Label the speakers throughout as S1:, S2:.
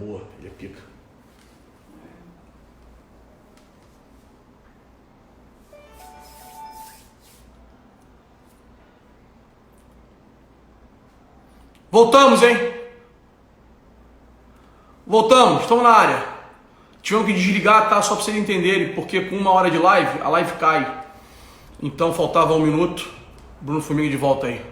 S1: Boa, ele é pica. Voltamos, hein? Voltamos, estamos na área. Tivemos que desligar, tá? Só para vocês entenderem, porque com 1 hora de live, a live cai. Então faltava 1 minuto. Bruno Formiga de volta aí.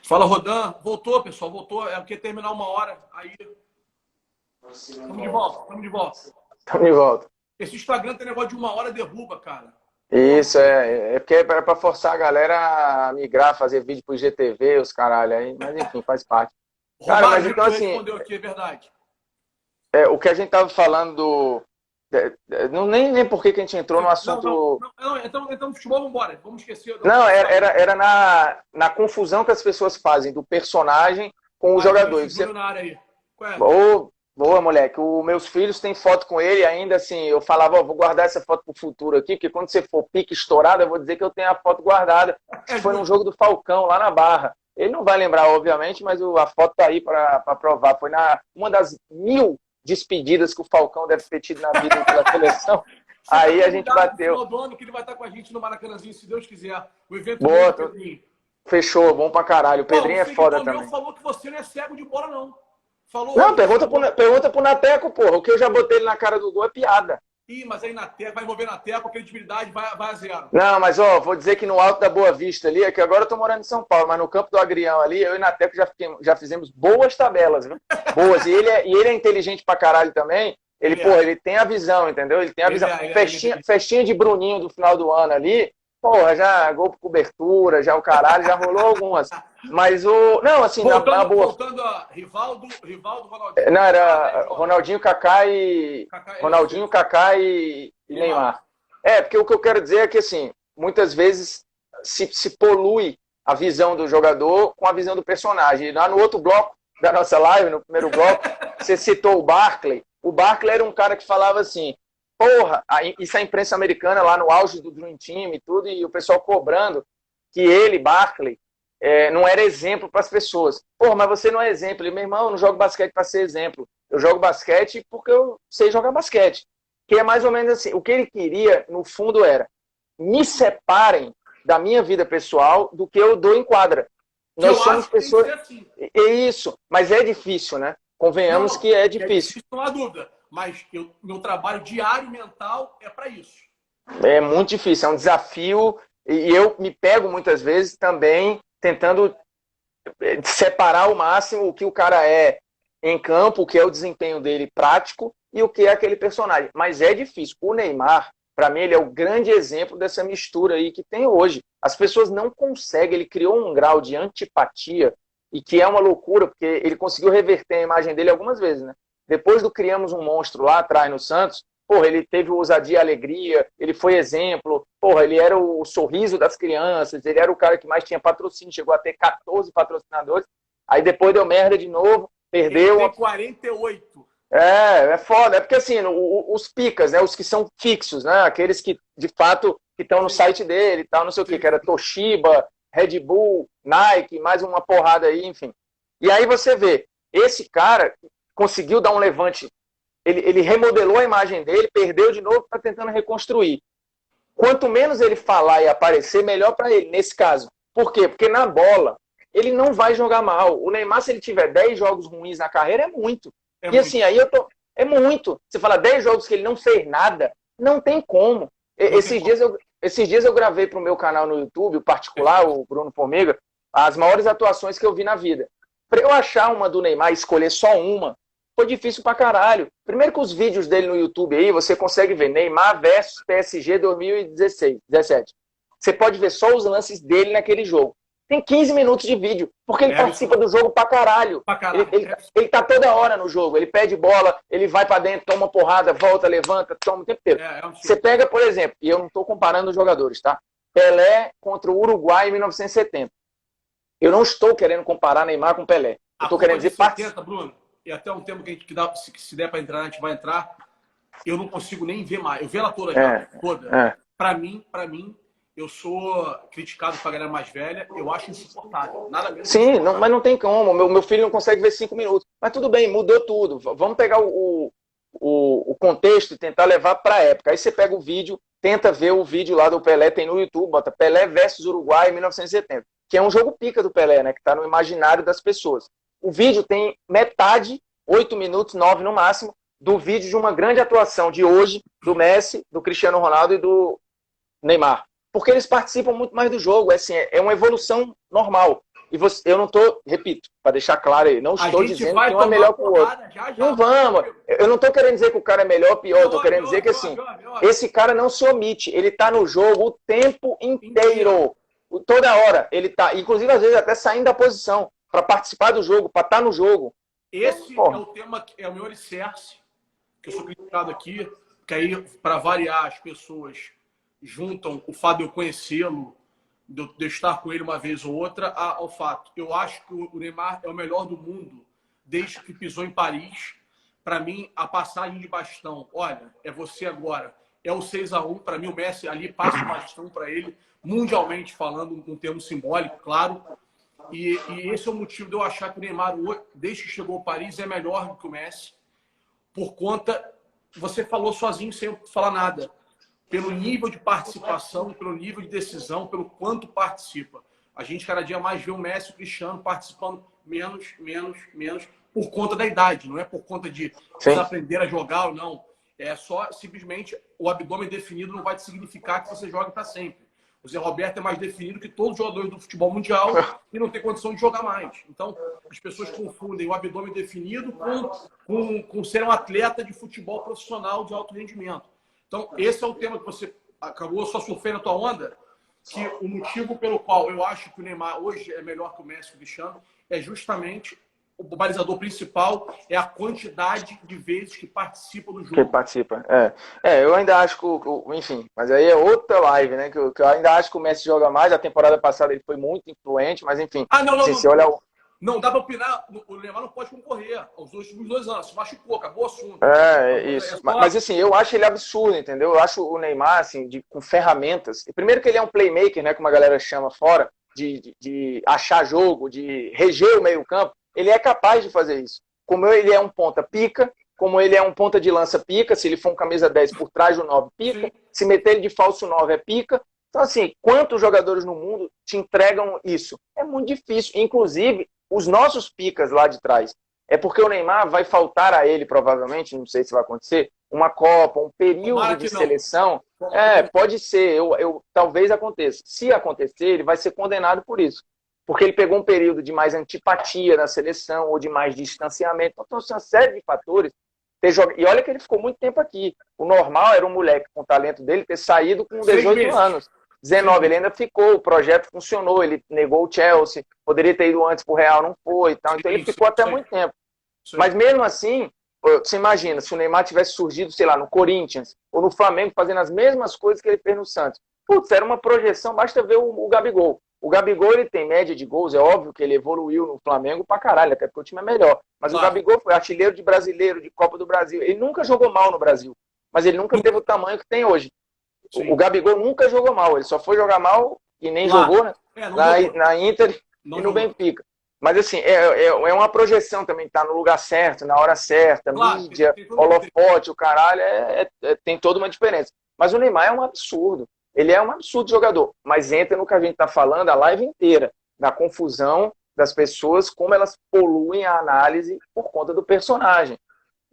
S1: Fala, Rodan. Voltou, pessoal, voltou. É porque terminar 1 hora, aí... Estamos de volta, estamos de volta.
S2: Estamos de volta.
S1: Esse Instagram tem negócio de 1 hora, derruba, cara.
S2: Isso, é porque era pra forçar a galera a migrar, fazer vídeo pro IGTV, os caralho aí, mas enfim, faz parte. Cara, mas
S1: Romário,
S2: então assim,
S1: respondeu aqui, é verdade.
S2: o que a gente tava falando do... Não, nem por que a gente entrou no assunto...
S1: Então futebol, vamos embora. Vamos esquecer.
S2: Não, era na confusão que as pessoas fazem do personagem com o jogador. Você...
S1: Na área aí. Qual é?
S2: Boa, moleque. Os meus filhos têm foto com ele ainda, assim, eu falava, vou guardar essa foto pro futuro aqui, porque quando você for pique estourado, eu vou dizer que eu tenho a foto guardada. Foi num jogo do Falcão, lá na Barra. Ele não vai lembrar, obviamente, mas a foto tá aí para provar. Foi uma das 1000 despedidas que o Falcão deve ter tido na vida pela seleção. Aí a gente bateu.
S1: No final do ano que ele vai estar com a gente no Maracanãzinho, se Deus quiser. O evento
S2: Boa,
S1: do Pedrinho.
S2: Fechou, bom pra caralho. O Pedrinho é foda também.
S1: O falou que você não é cego de bola, não. Falou,
S2: não, pergunta pro Nateco, porra. O que eu já botei ele na cara do gol é piada.
S1: Ih, mas aí Nateco, vai envolver Nateco, a credibilidade vai a zero.
S2: Não, mas ó, vou dizer que no Alto da Boa Vista ali, é que agora eu tô morando em São Paulo, mas no campo do Agrião ali, eu e Nateco já fizemos boas tabelas, viu? Boas. E ele é inteligente pra caralho também. Ele tem a visão, entendeu? Ele tem a visão. Festinha de Bruninho do final do ano ali, porra, já gol por cobertura, já o caralho, já rolou algumas. Mas não, assim, na boa.
S1: Voltando a Rivaldo, Ronaldinho.
S2: Não, era Ronaldinho, Kaká e... Ronaldinho, Kaká e Neymar. Porque o que eu quero dizer é que, assim, muitas vezes se polui a visão do jogador com a visão do personagem. Lá no outro bloco da nossa live, no primeiro bloco, você citou o Barkley. O Barkley era um cara que falava assim, porra, isso é a imprensa americana lá no auge do Dream Team e tudo, e o pessoal cobrando que ele, Barkley, não era exemplo para as pessoas. Porra, mas você não é exemplo. Ele, meu irmão, eu não jogo basquete para ser exemplo. Eu jogo basquete porque eu sei jogar basquete. Que é mais ou menos assim. O que ele queria, no fundo, era me separem da minha vida pessoal do que eu dou em quadra. Nós somos pessoas... Assim. É isso. Mas é difícil, né? Convenhamos que é difícil.
S1: Não há dúvida. Mas meu trabalho diário mental é para isso.
S2: É muito difícil. É um desafio. E eu me pego muitas vezes também tentando separar ao máximo o que o cara é em campo, o que é o desempenho dele prático e o que é aquele personagem. Mas é difícil. O Neymar, para mim, ele é o grande exemplo dessa mistura aí que tem hoje. As pessoas não conseguem, ele criou um grau de antipatia e que é uma loucura, porque ele conseguiu reverter a imagem dele algumas vezes, né? Depois do Criamos um Monstro lá atrás no Santos, porra, ele teve ousadia e alegria, ele foi exemplo, porra, ele era o sorriso das crianças, ele era o cara que mais tinha patrocínio, chegou a ter 14 patrocinadores, aí depois deu merda de novo, perdeu...
S1: Ele tem 48.
S2: É foda, é porque assim, os picas, né, os que são fixos, né, aqueles que de fato que estão no site dele e tal, não sei o que era Toshiba, Red Bull, Nike, mais uma porrada aí, enfim. E aí você vê, esse cara conseguiu dar um levante. Ele remodelou a imagem dele, perdeu de novo, está tentando reconstruir. Quanto menos ele falar e aparecer, melhor para ele, nesse caso. Por quê? Porque na bola, ele não vai jogar mal. O Neymar, se ele tiver 10 jogos ruins na carreira, é muito. Assim, aí é muito. Você fala 10 jogos que ele não fez nada, não tem como. Esses dias eu gravei para o meu canal no YouTube, o particular, o Bruno Formiga, as maiores atuações que eu vi na vida. Para eu achar uma do Neymar e escolher só uma, foi difícil pra caralho. Primeiro que os vídeos dele no YouTube aí, você consegue ver Neymar versus PSG 2017. Você pode ver só os lances dele naquele jogo. Tem 15 minutos de vídeo, porque ele participa do jogo pra caralho. Ele tá toda hora no jogo. Ele pede bola, ele vai pra dentro, toma porrada, volta, levanta, toma o tempo inteiro. Você pega, por exemplo, e eu não tô comparando os jogadores, tá? Pelé contra o Uruguai em 1970. Eu não estou querendo comparar Neymar com Pelé. Eu tô querendo dizer...
S1: 70, Bruno. E até um tempo que a gente se der para entrar, a gente vai entrar. Eu não consigo nem ver mais. Eu vi ela toda já. Toda. Para mim, eu sou criticado com a galera mais velha, eu acho insuportável. Nada mesmo.
S2: Sim, não, mas não tem como. Meu filho não consegue ver 5 minutos. Mas tudo bem, mudou tudo. Vamos pegar o contexto e tentar levar para a época. Aí você pega o vídeo, tenta ver o vídeo lá do Pelé, tem no YouTube, bota Pelé versus Uruguai em 1970, que é um jogo pica do Pelé, né? Que está no imaginário das pessoas. O vídeo tem metade, 8 minutos, 9 no máximo, do vídeo de uma grande atuação de hoje, do Messi, do Cristiano Ronaldo e do Neymar. Porque eles participam muito mais do jogo. É, assim, é uma evolução normal. E eu não estou, repito, para deixar claro aí, não estou dizendo que um é melhor que o outro. Não vamos. Eu não estou querendo dizer que o cara é melhor ou pior. Eu estou querendo dizer que assim, esse cara não se omite. Ele está no jogo o tempo inteiro. Toda hora. Ele está, inclusive, às vezes, até saindo da posição para participar do jogo, para estar no jogo.
S1: Esse é o tema, é o meu alicerce, que eu sou criticado aqui, que aí, para variar, as pessoas juntam o fato de eu conhecê-lo, de eu estar com ele uma vez ou outra, ao fato. Eu acho que o Neymar é o melhor do mundo desde que pisou em Paris. Para mim, a passagem de bastão, olha, é você agora. É o 6-1, para mim o Messi ali passa o bastão para ele, mundialmente falando, um termo simbólico, claro. E esse é o motivo de eu achar que o Neymar, desde que chegou ao Paris, é melhor do que o Messi, por conta, você falou sozinho sem falar nada, pelo nível de participação, pelo nível de decisão, pelo quanto participa. A gente cada dia mais vê o Messi e o Cristiano participando menos, por conta da idade, não é por conta de aprender a jogar ou não. É só simplesmente o abdômen definido não vai significar que você jogue para sempre. O Zé Roberto é mais definido que todos os jogadores do futebol mundial e não tem condição de jogar mais. Então, as pessoas confundem o abdômen definido com ser um atleta de futebol profissional de alto rendimento. Então, esse é o tema que você acabou só surfando a tua onda, que o motivo pelo qual eu acho que o Neymar hoje é melhor que o Messi e o Cristiano é justamente o balizador principal é a quantidade de vezes que participa do jogo.
S2: Que participa, eu ainda acho que, enfim, mas aí é outra live, né? Que eu ainda acho que o Messi joga mais. A temporada passada ele foi muito influente, mas enfim.
S1: Não dá para opinar. O Neymar não pode concorrer aos últimos 2 anos. Se machucou, acabou o assunto.
S2: Isso. Mas assim, eu acho ele absurdo, entendeu? Eu acho o Neymar, assim, com ferramentas. Primeiro que ele é um playmaker, né? Como a galera chama fora, de achar jogo, de reger o meio-campo. Ele é capaz de fazer isso. Como ele é um ponta pica, como ele é um ponta de lança pica, se ele for um camisa 10 por trás do 9 pica, se meter ele de falso 9 é pica. Então, assim, quantos jogadores no mundo te entregam isso? É muito difícil. Inclusive, os nossos picas lá de trás. É porque o Neymar vai faltar a ele, provavelmente, não sei se vai acontecer, uma Copa, um período de seleção. Pode ser, talvez aconteça. Se acontecer, ele vai ser condenado por isso. Porque ele pegou um período de mais antipatia na seleção ou de mais distanciamento. Então, tem uma série de fatores. E olha que ele ficou muito tempo aqui. O normal era um moleque com o talento dele ter saído com 18 anos. 19, ele ainda ficou, o projeto funcionou, ele negou o Chelsea, poderia ter ido antes pro Real, não foi e tal. Então ele ficou até muito tempo. Mas mesmo assim, você imagina, se o Neymar tivesse surgido, sei lá, no Corinthians ou no Flamengo, fazendo as mesmas coisas que ele fez no Santos. Putz, era uma projeção, basta ver o Gabigol. O Gabigol, ele tem média de gols, é óbvio que ele evoluiu no Flamengo pra caralho, até porque o time é melhor. Mas o Gabigol foi artilheiro de brasileiro, de Copa do Brasil. Ele nunca jogou mal no Brasil, mas ele nunca teve o tamanho que tem hoje. O Gabigol nunca jogou mal, ele só foi jogar mal e nem jogou, né? Na Inter e no Benfica. Mas assim, é uma projeção também, tá no lugar certo, na hora certa, mídia, holofote, o caralho, tem toda uma diferença. Mas o Neymar é um absurdo. Ele é um absurdo jogador, mas entra no que a gente está falando a live inteira, na confusão das pessoas, como elas poluem a análise por conta do personagem.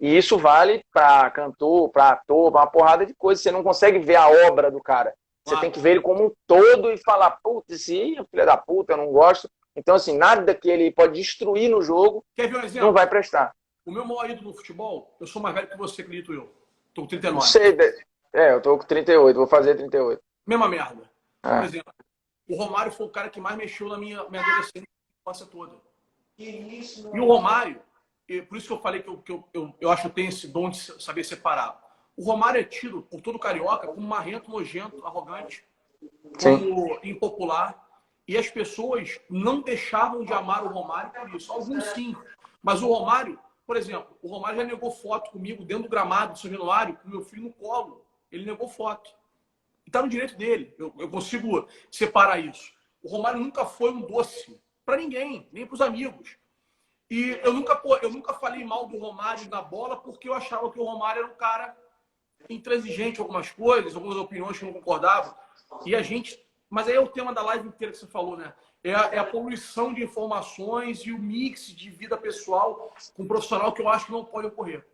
S2: E isso vale para cantor, para ator, para uma porrada de coisas. Você não consegue ver a obra do cara. Você tem que ver ele como um todo e falar, puta, esse filho da puta, eu não gosto. Então, assim, nada que ele pode destruir no jogo não vai prestar.
S1: O meu maior ídolo no futebol, eu sou mais velho que você, acredito eu. Tô com 39.
S2: Não sei, eu tô com 38, vou fazer 38.
S1: Mesma merda. Por exemplo, o Romário foi o cara que mais mexeu na minha adolescência, a infância toda. E o Romário, por isso que eu falei que eu acho que eu tenho esse dom de saber separar. O Romário é tido por todo carioca como marrento, nojento, arrogante, como impopular. E as pessoas não deixavam de amar o Romário por isso. Alguns sim. Mas o Romário, por exemplo, o Romário já negou foto comigo dentro do gramado do São Januário, com meu filho no colo. Ele negou foto. E tá no direito dele. Eu consigo separar isso. O Romário nunca foi um doce para ninguém, nem para os amigos. E eu nunca falei mal do Romário na bola porque eu achava que o Romário era um cara intransigente em algumas coisas, algumas opiniões que eu não concordava. E a gente... Mas aí é o tema da live inteira que você falou, né? É a poluição de informações e o mix de vida pessoal com um profissional que eu acho que não pode ocorrer.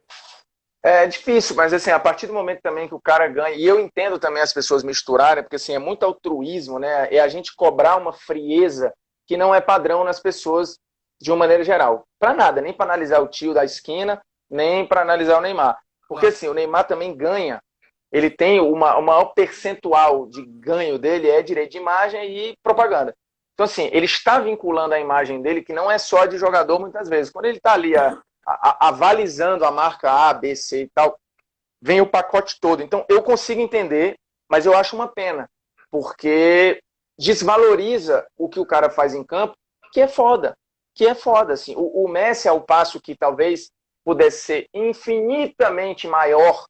S2: É difícil, mas assim, a partir do momento também que o cara ganha, e eu entendo também as pessoas misturarem, porque assim, é muito altruísmo, né? É a gente cobrar uma frieza que não é padrão nas pessoas de uma maneira geral. Para nada, nem para analisar o tio da esquina, nem para analisar o Neymar. Porque assim, o Neymar também ganha, ele tem o maior percentual de ganho dele é direito de imagem e propaganda. Então assim, ele está vinculando a imagem dele, que não é só de jogador muitas vezes. Quando ele está ali avalizando a marca A, B, C e tal, vem o pacote todo. Então, eu consigo entender, mas eu acho uma pena, porque desvaloriza o que o cara faz em campo, que é foda. Assim. O Messi, ao passo que talvez pudesse ser infinitamente maior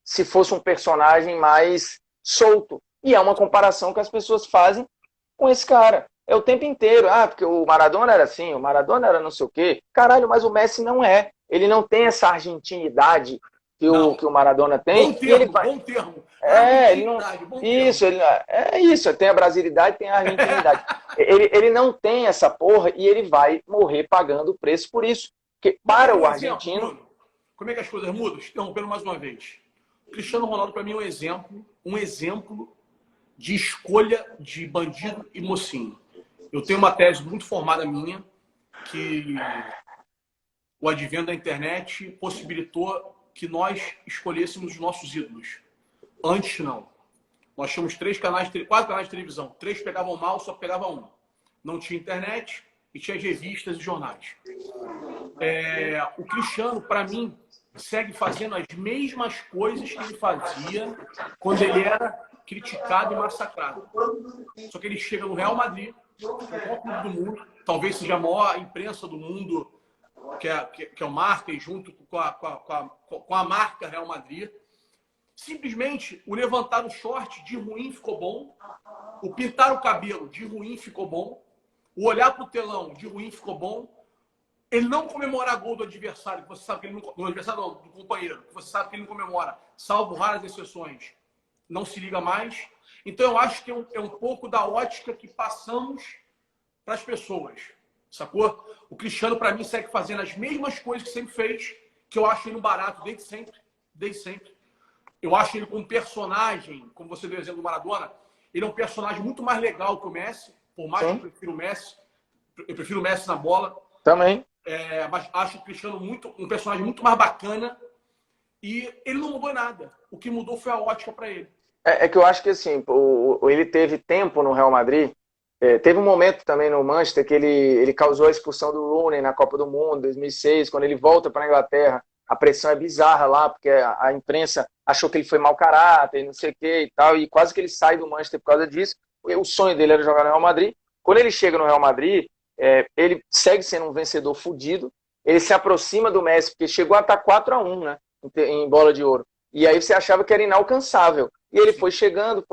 S2: se fosse um personagem mais solto. E é uma comparação que as pessoas fazem com esse cara. É o tempo inteiro. Ah, porque o Maradona era assim, o Maradona era não sei o quê. Caralho, mas o Messi não é. Ele não tem essa argentinidade que o Maradona tem.
S1: Bom termo,
S2: ele vai...
S1: bom termo.
S2: Ele não... Isso, é isso. Tem a brasilidade, tem a argentinidade. ele não tem essa porra e ele vai morrer pagando o preço por isso. Porque para o argentino...
S1: Bruno, como é que as coisas mudam? Interrompendo mais uma vez. O Cristiano Ronaldo, para mim, é um exemplo de escolha de bandido e mocinho. Eu tenho uma tese muito formada minha, que o advento da internet possibilitou que nós escolhêssemos os nossos ídolos. Antes, não. Nós tínhamos 4 canais de televisão. 3 pegavam mal, só pegava um. Não tinha internet e tinha revistas e jornais. O Cristiano, para mim, segue fazendo as mesmas coisas que ele fazia quando ele era criticado e massacrado. Só que ele chega no Real Madrid, que é o maior clube do mundo, talvez seja a maior imprensa do mundo, que é o Marca, e junto com a marca Real Madrid. Simplesmente, o levantar o short de ruim ficou bom, o pintar o cabelo de ruim ficou bom, o olhar para o telão de ruim ficou bom, ele não comemorar gol do adversário, que você sabe que ele não... Do adversário não, do companheiro, que você sabe que ele não comemora, salvo raras exceções, não se liga mais. Então, eu acho que é um pouco da ótica que passamos para as pessoas, sacou? O Cristiano, para mim, segue fazendo as mesmas coisas que sempre fez, que eu acho ele um barato desde sempre. Eu acho ele como personagem, como você deu o exemplo do Maradona, ele é um personagem muito mais legal que o Messi, por mais que eu prefiro o Messi na bola.
S2: Também.
S1: Mas acho o Cristiano um personagem muito mais bacana e ele não mudou nada. O que mudou foi a ótica para ele.
S2: É que eu acho que assim, ele teve tempo no Real Madrid. Teve um momento também no Manchester que ele causou a expulsão do Rooney na Copa do Mundo, 2006, quando ele volta para a Inglaterra. A pressão é bizarra lá, porque a imprensa achou que ele foi mau caráter, não sei o que e tal, e quase que ele sai do Manchester por causa disso. O sonho dele era jogar no Real Madrid. Quando ele chega no Real Madrid, ele segue sendo um vencedor fudido, ele se aproxima do Messi, porque chegou a estar 4-1, né, em bola de ouro. E aí você achava que era inalcançável. E ele foi chegando,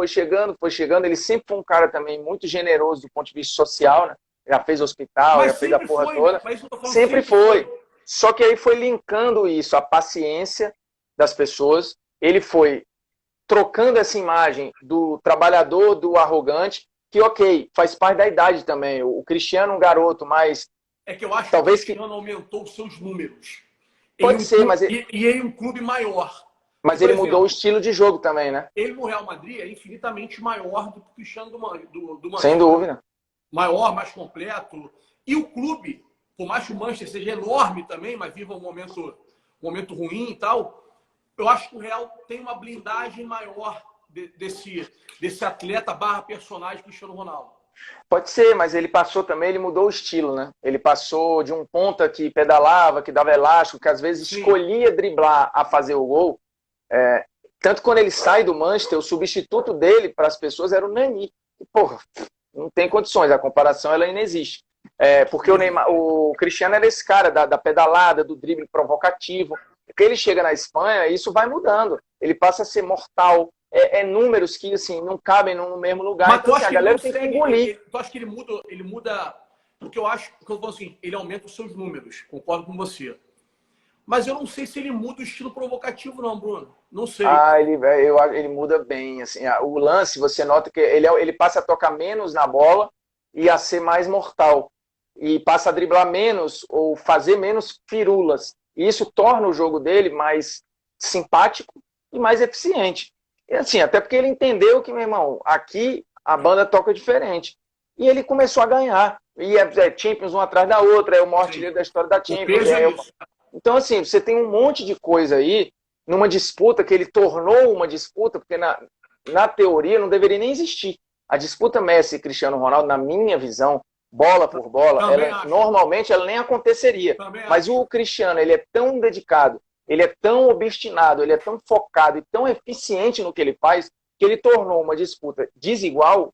S2: ele sempre foi um cara também muito generoso do ponto de vista social, né? Já fez hospital, já fez a porra toda. Sempre foi. Só que aí foi linkando isso, a paciência das pessoas. Ele foi trocando essa imagem do trabalhador, do arrogante, que, ok, faz parte da idade também. O Cristiano, um garoto mais...
S1: É que eu acho
S2: talvez
S1: que o Cristiano aumentou os seus números.
S2: Pode ser, mas...
S1: E em um clube maior.
S2: Mas ele mudou o estilo de jogo também, né?
S1: Ele no Real Madrid é infinitamente maior do que o Cristiano do Manchester.
S2: Sem dúvida.
S1: Maior, mais completo. E o clube, por mais que o Manchester seja enorme também, mas viva um momento ruim e tal, eu acho que o Real tem uma blindagem maior desse atleta / personagem Cristiano Ronaldo.
S2: Pode ser, mas ele passou também, ele mudou o estilo, né? Ele passou de um ponta que pedalava, que dava elástico, que às vezes escolhia driblar a fazer o gol. Tanto quando ele sai do Manchester, o substituto dele para as pessoas era o Nani. E, porra, não tem condições, a comparação ela inexiste. Porque o Cristiano era esse cara da pedalada, do drible provocativo. Porque ele chega na Espanha, isso vai mudando. Ele passa a ser mortal, números que assim, não cabem no mesmo lugar.
S1: Mas
S2: então, assim, a galera tem que engolir.
S1: Tu acha que ele muda, porque eu acho que eu falo assim, ele aumenta os seus números, concordo com você. Mas eu não sei se ele muda o estilo provocativo, não, Bruno. Não sei.
S2: Ele muda bem. Assim, o lance, você nota que ele passa a tocar menos na bola e a ser mais mortal. E passa a driblar menos ou fazer menos firulas. E isso torna o jogo dele mais simpático e mais eficiente. E assim, até porque ele entendeu que, meu irmão, aqui a banda toca diferente. E ele começou a ganhar. E Champions uma atrás da outra, é o maior artilheiro da história da Champions. Então, assim, você tem um monte de coisa aí numa disputa que ele tornou uma disputa, porque na teoria não deveria nem existir. A disputa Messi e Cristiano Ronaldo, na minha visão, bola por bola, normalmente ela nem aconteceria. Mas o Cristiano, ele é tão dedicado, ele é tão obstinado, ele é tão focado e tão eficiente no que ele faz, que ele tornou uma disputa desigual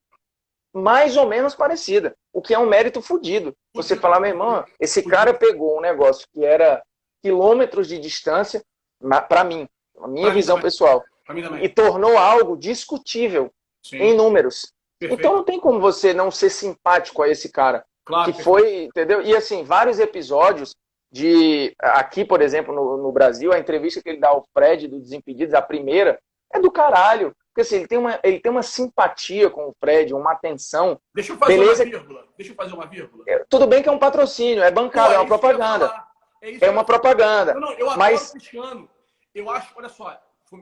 S2: mais ou menos parecida, o que é um mérito fodido. Você falar, meu irmão, esse cara pegou um negócio que era quilômetros de distância, para mim, a minha visão pessoal, e tornou algo discutível em números. Perfeito. Então não tem como você não ser simpático a esse cara. Claro, que foi, entendeu? E assim, vários episódios aqui, por exemplo, no Brasil, a entrevista que ele dá ao Fred do Desimpedidos, a primeira, é do caralho. Porque assim, ele tem uma simpatia com o Fred, uma atenção.
S1: Deixa eu fazer uma vírgula.
S2: Tudo bem que é um patrocínio, é bancado, é uma propaganda. É uma propaganda.
S1: Eu adoro o Cristiano. Eu acho, olha só,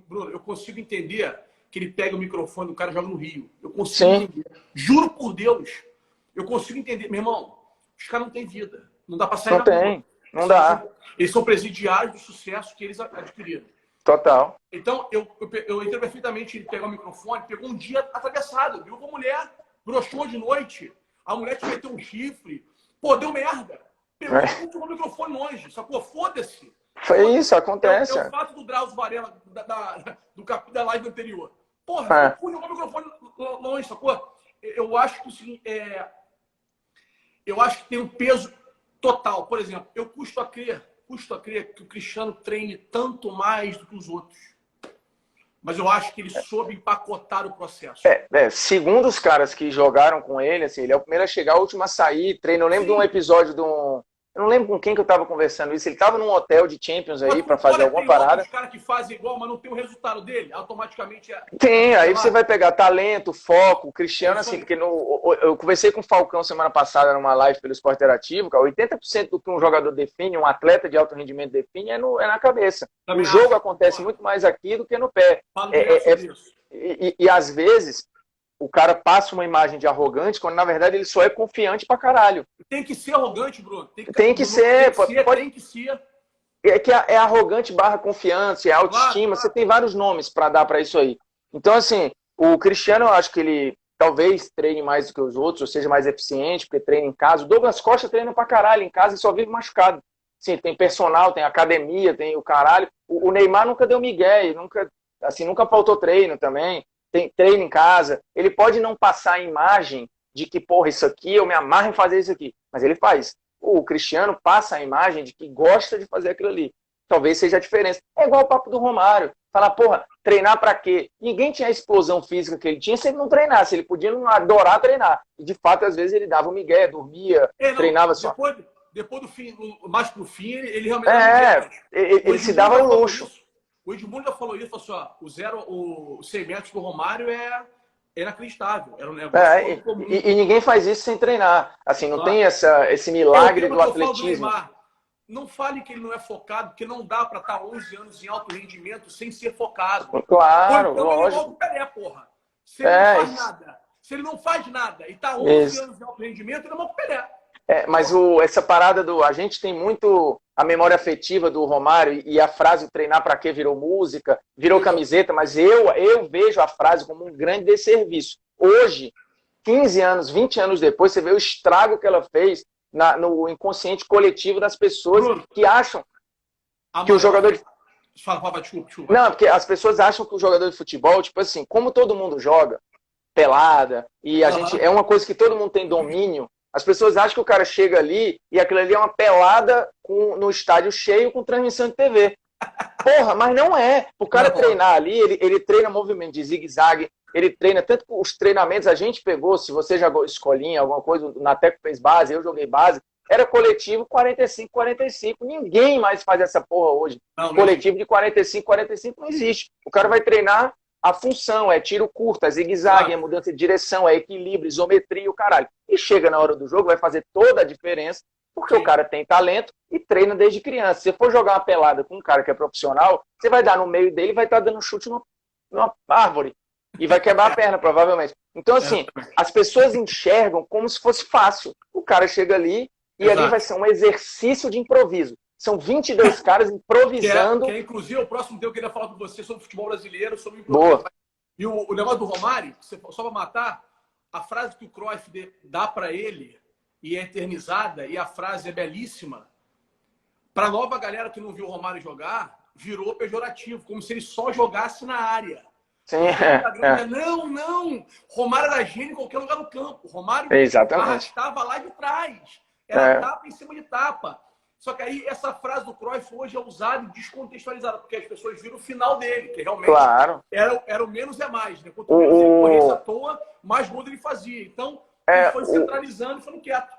S1: Bruno, eu consigo entender que ele pega o microfone do cara e joga no Rio. Eu consigo entender. Juro por Deus. Eu consigo entender. Meu irmão, os caras não têm vida. Não dá pra sair
S2: na rua. Não dá.
S1: Eles são presidiários do sucesso que eles adquiriram.
S2: Total.
S1: Então, eu entendo perfeitamente ele pegar o microfone, pegou um dia atravessado, viu com a mulher, broxou de noite, a mulher te meteu um chifre, pô, deu merda. Pegou o microfone longe, sacou? Foda-se.
S2: Foi isso, acontece.
S1: É o fato do Drauzio Varela, do capítulo da live anterior. Porra, eu o microfone longe, sacou? Eu acho que assim, eu acho que tem um peso total. Por exemplo, eu custo a crer que o Cristiano treine tanto mais do que os outros. Mas eu acho que ele soube empacotar o processo.
S2: Segundo os caras que jogaram com ele, assim, ele é o primeiro a chegar, o último a sair, treino. Eu lembro de um episódio eu não lembro com quem que eu tava conversando isso. Ele tava num hotel de Champions aí para fazer alguma parada.
S1: Os caras que fazem igual, mas não tem o resultado dele, automaticamente
S2: Tem, aí você vai pegar talento, foco, Cristiano, assim, porque eu conversei com o Falcão semana passada numa live pelo Esporte Interativo, cara, 80% do que um jogador define, um atleta de alto rendimento define, é na cabeça. O jogo acontece muito mais aqui do que no pé. E às vezes o cara passa uma imagem de arrogante, quando na verdade ele só é confiante pra caralho.
S1: Tem que ser arrogante, Bruno.
S2: Tem que ser. É arrogante / confiança, é autoestima. Claro. Você tem vários nomes pra dar pra isso aí. Então, assim, o Cristiano, eu acho que ele talvez treine mais do que os outros, ou seja mais eficiente, porque treina em casa. O Douglas Costa treina pra caralho em casa e só vive machucado. Sim, tem personal, tem academia, tem o caralho. O Neymar nunca deu migué, nunca faltou treino também. Tem treino em casa, ele pode não passar a imagem de que, porra, isso aqui, eu me amarro em fazer isso aqui, mas ele faz. O Cristiano passa a imagem de que gosta de fazer aquilo ali. Talvez seja a diferença. É igual o papo do Romário. Falar, porra, treinar pra quê? Ninguém tinha a explosão física que ele tinha se ele não treinasse. Ele podia não adorar treinar. E, de fato, às vezes ele dava um migué, dormia, treinava só.
S1: Depois do fim, mais pro fim, ele realmente...
S2: Ele se dava um luxo.
S1: O Edmundo já falou isso, falou assim, os 100 metros do Romário é inacreditável. Era um negócio comum.
S2: E ninguém faz isso sem treinar. Assim, não tem esse milagre do atletismo.
S1: Não fale que ele não é focado, porque não dá para estar 11 anos em alto rendimento sem ser focado.
S2: Claro,
S1: então,
S2: lógico.
S1: Ele é igual o Pelé, porra. Se ele não faz nada, se ele não faz nada e está 11 anos em alto rendimento, ele é igual o Pelé.
S2: Mas essa parada a gente tem muito a memória afetiva do Romário e a frase treinar pra quê virou música, virou camiseta, mas eu vejo a frase como um grande desserviço. Hoje, 15 anos, 20 anos depois, você vê o estrago que ela fez no inconsciente coletivo das pessoas, Bruno, que acham que o jogador de...
S1: Desculpa.
S2: Não, porque as pessoas acham que o jogador de futebol, tipo assim, como todo mundo joga pelada, e a gente é uma coisa que todo mundo tem domínio. As pessoas acham que o cara chega ali e aquilo ali é uma pelada no estádio cheio com transmissão de TV. Porra, mas não é. O cara treinar ali, ele treina movimento de zigue-zague, ele treina, tanto que os treinamentos a gente pegou, se você jogou escolinha, alguma coisa, o Nateco fez base, eu joguei base, era coletivo 45-45. Ninguém mais faz essa porra hoje.
S1: Não,
S2: Coletivo de 45-45 não existe. O cara vai treinar a função, é tiro curto, é zigue-zague, é mudança de direção, é equilíbrio, isometria, o caralho. E chega na hora do jogo, vai fazer toda a diferença, porque o cara tem talento e treina desde criança. Se você for jogar uma pelada com um cara que é profissional, você vai dar no meio dele e vai estar dando um chute numa árvore. E vai quebrar a perna, provavelmente. Então, assim, as pessoas enxergam como se fosse fácil. O cara chega ali e ali vai ser um exercício de improviso. São 22 caras improvisando.
S1: Que é, inclusive, o próximo dia eu queria falar com você sobre futebol brasileiro, sobre improviso. Boa. E o negócio do Romário, só para matar, a frase que o Cruyff dá para ele e é eternizada, e a frase é belíssima, para a nova galera que não viu o Romário jogar, virou pejorativo, como se ele só jogasse na área.
S2: Sim,
S1: Não, Romário era gênio em qualquer lugar do campo. Romário arrastava lá de trás. Era tapa em cima de tapa. Só que aí essa frase do Cruyff hoje é usada e descontextualizada, porque as pessoas viram o final dele, que realmente era o menos é mais. Né? Quanto menos ele corresse à toa, mais gol ele fazia. Então, ele foi centralizando e foi quieto.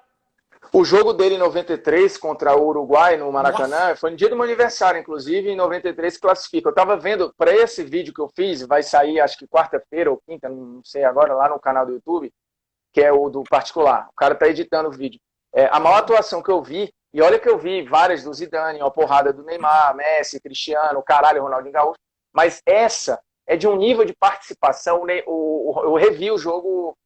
S2: O jogo dele em 93 contra o Uruguai no Maracanã, foi no dia do meu aniversário, inclusive, em 93 classifica. Eu tava vendo, para esse vídeo que eu fiz, vai sair acho que quarta-feira ou quinta, não sei agora, lá no canal do YouTube, que é o do particular. O cara tá editando o vídeo. A maior atuação que eu vi, e olha que eu vi várias do Zidane, uma porrada do Neymar, Messi, Cristiano, caralho, Ronaldinho Gaúcho, mas essa é de um nível de participação. Eu revi o jogo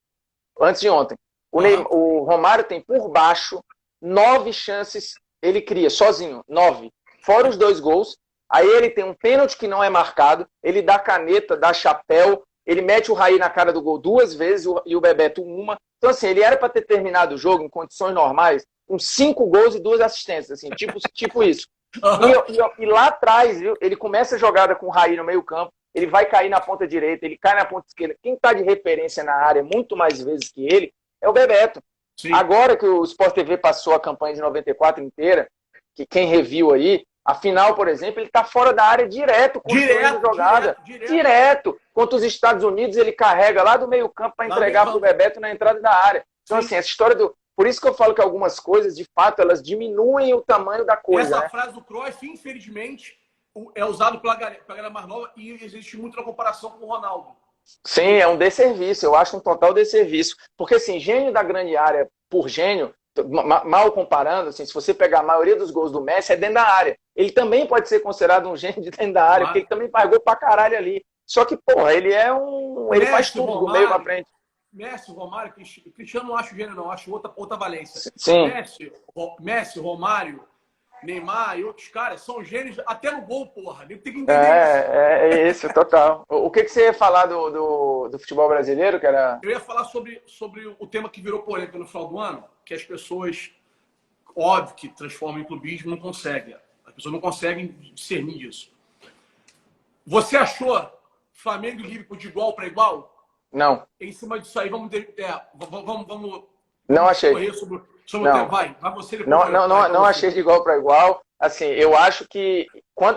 S2: antes de ontem. O Romário tem por baixo 9 chances, ele cria sozinho, 9. Fora os 2 gols. Aí ele tem um pênalti que não é marcado, ele dá caneta, dá chapéu, ele mete o Raí na cara do gol 2 vezes e o Bebeto uma. Então, assim, ele era para ter terminado o jogo em condições normais, com 5 gols e 2 assistências, assim, tipo isso. E lá atrás, viu, ele começa a jogada com o Raí no meio campo, ele vai cair na ponta direita, ele cai na ponta esquerda. Quem está de referência na área muito mais vezes que ele é o Bebeto. Sim. Agora que o Sport TV passou a campanha de 94 inteira, que quem reviu aí, a final, por exemplo, ele está fora da área direto, construindo jogada. Direto. Contra os Estados Unidos, ele carrega lá do meio campo para entregar para o Bebeto na entrada da área. Então, assim, essa história do... Por isso que eu falo que algumas coisas, de fato, elas diminuem o tamanho da coisa.
S1: Essa frase do Cruyff, infelizmente, é usado pela galera mais nova e existe muito na comparação com o Ronaldo.
S2: Sim, é um desserviço. Eu acho um total desserviço. Porque, assim, gênio da grande área por gênio, mal comparando, assim, se você pegar a maioria dos gols do Messi, é dentro da área. Ele também pode ser considerado um gênio de dentro da área, porque ele também faz gol pra caralho ali. Só que, porra, ele é um... Ele faz tudo do meio pra frente.
S1: Messi, Romário, Cristiano não acho gênio, não. Acho outra valência.
S2: Sim.
S1: Messi, Romário, Neymar e outros caras são gênios até no gol, porra. Tem que entender
S2: isso. É isso, total. O que você ia falar do futebol brasileiro? Que era...
S1: Eu ia falar sobre o tema que virou polêmica no final do ano, que as pessoas, óbvio que transformam em clubismo, não conseguem. As pessoas não conseguem discernir isso. Você achou Flamengo e Liverpool de igual para igual?
S2: Não.
S1: Em cima disso aí, vamos
S2: não achei.
S1: Correr sobre o tema. Vai você depois.
S2: Não achei de igual para igual. Assim, eu acho que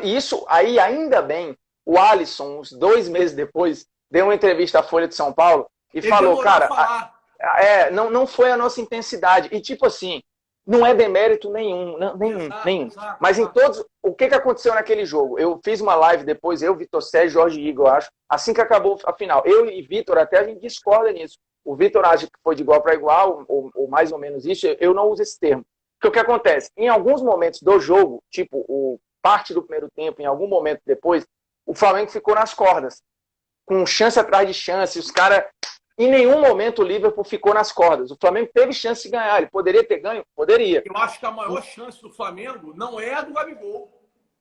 S2: isso aí, ainda bem, o Alisson, uns 2 meses depois, deu uma entrevista à Folha de São Paulo e falou, cara, não foi a nossa intensidade. E tipo assim, não é demérito nenhum.
S1: Exato.
S2: Mas em todos... O que aconteceu naquele jogo? Eu fiz uma live depois, eu, Vitor Sérgio, Jorge Igor, eu acho, assim que acabou a final. Eu e Vitor, até a gente discorda nisso. O Vitor acha que foi de igual para igual, ou mais ou menos isso. Eu não uso esse termo. Porque o que acontece? Em alguns momentos do jogo, tipo, parte do primeiro tempo, em algum momento depois, o Flamengo ficou nas cordas. Com chance atrás de chance. Os caras... Em nenhum momento o Liverpool ficou nas cordas. O Flamengo teve chance de ganhar. Ele poderia ter ganho? Poderia.
S1: Eu acho que a maior chance do Flamengo não é a do Gabigol.